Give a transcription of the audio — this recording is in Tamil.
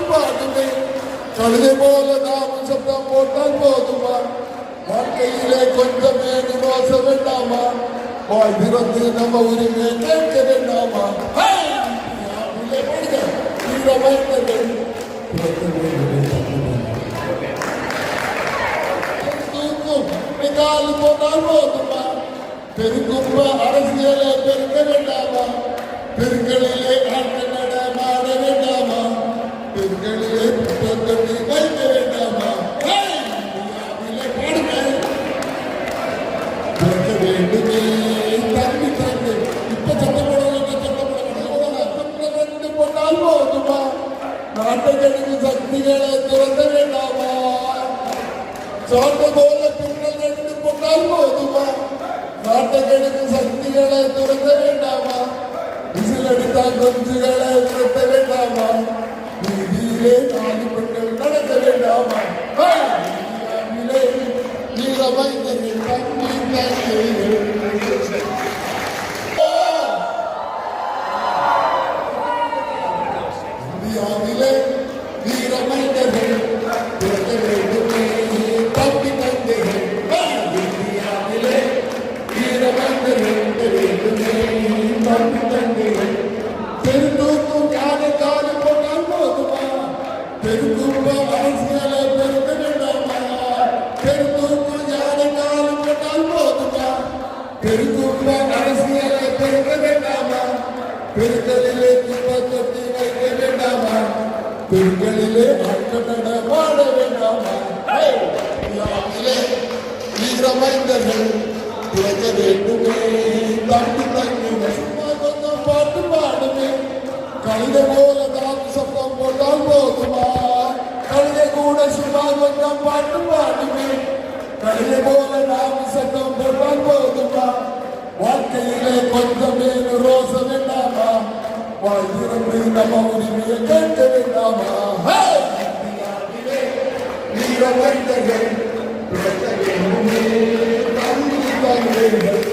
பாடுமே கழுதை போல நாம சப்தம் போட்டால் போதுமா வாழ்க்கையிலே கொஞ்சமே ரோச வேண்டாமா வாய் திறந்து நம்ம உரிமையை கேட்க வேண்டாமா கால் போனால் போதுமா பெருக்கும்ப அரசியலை பெருக்க வேண்டாமா பெருக்களிலே ஆட்ட நடமாட வேண்டாமா பெருக்களிலே புத்தகத்தை வைக்க வேண்டாமா பாடுங்க வேண்டுமே தம்பி தந்து இப்ப சட்டப்பட போட்டால் போதுமா நாட்டுகளுக்கு சக்திகளை திறந்த வேண்டாமா சாட்ட போல பின்னல் எடுத்து போட்டால் போதுமா நாட்டுகளுக்கு சக்திகளை திறந்த வேண்டாமா விசில் அடித்தால் கொஞ்சுகளை திறத்த வேண்டாமா வீதியிலே நாலு பெண்கள் நடக்க வேண்டாமா வீரமைந்தர்கள் தம்பி இந்தியாவிலே வீரமைந்தர்கள் பிறக்க வேண்டுமே தம்பி தந்தைகள் இந்தியாவிலே வீரமைந்தர்கள் வேண்டுமே தம்பி தந்தைகள் பெருந்தூக்கும் யானை காலு போட்டால் போதுமா பெருந்தூக்க அரசியலை பெருக்க வேண்டாமா பெருந்தூக்கும் யானை காலு போட்டால் போதுமா பெருந்தூக்க அரசியலை பெருக்க வேண்டாமா பெருக்களிலே துன்பத்தை வைக்க வேண்டாமா பெருக்களிலே அக்கட பாட வேண்டாமா வீரமைந்தர்கள் பிறக்க வேண்டுமே தம்பி தங்கி சும்மா கொஞ்சம் பாட்டு பாடுமே கழுதை போல தான் சத்தம் போட்டால் போதுமா கழுதை கூட சும்மா கொஞ்சம் பாட்டு பாடுமே கழுதை போல நாம் சத்தம் போட்டால் போதுமா வாழ்க்கையிலே கொஞ்சமே ரோச வேண்டாமா வாழ்ந்து நம்ம உரிமையை கேட்க வேண்டாமா வீரமைந்தர்கள் பிறக்க வேண்டுமே தம்பி தங்கைகள்.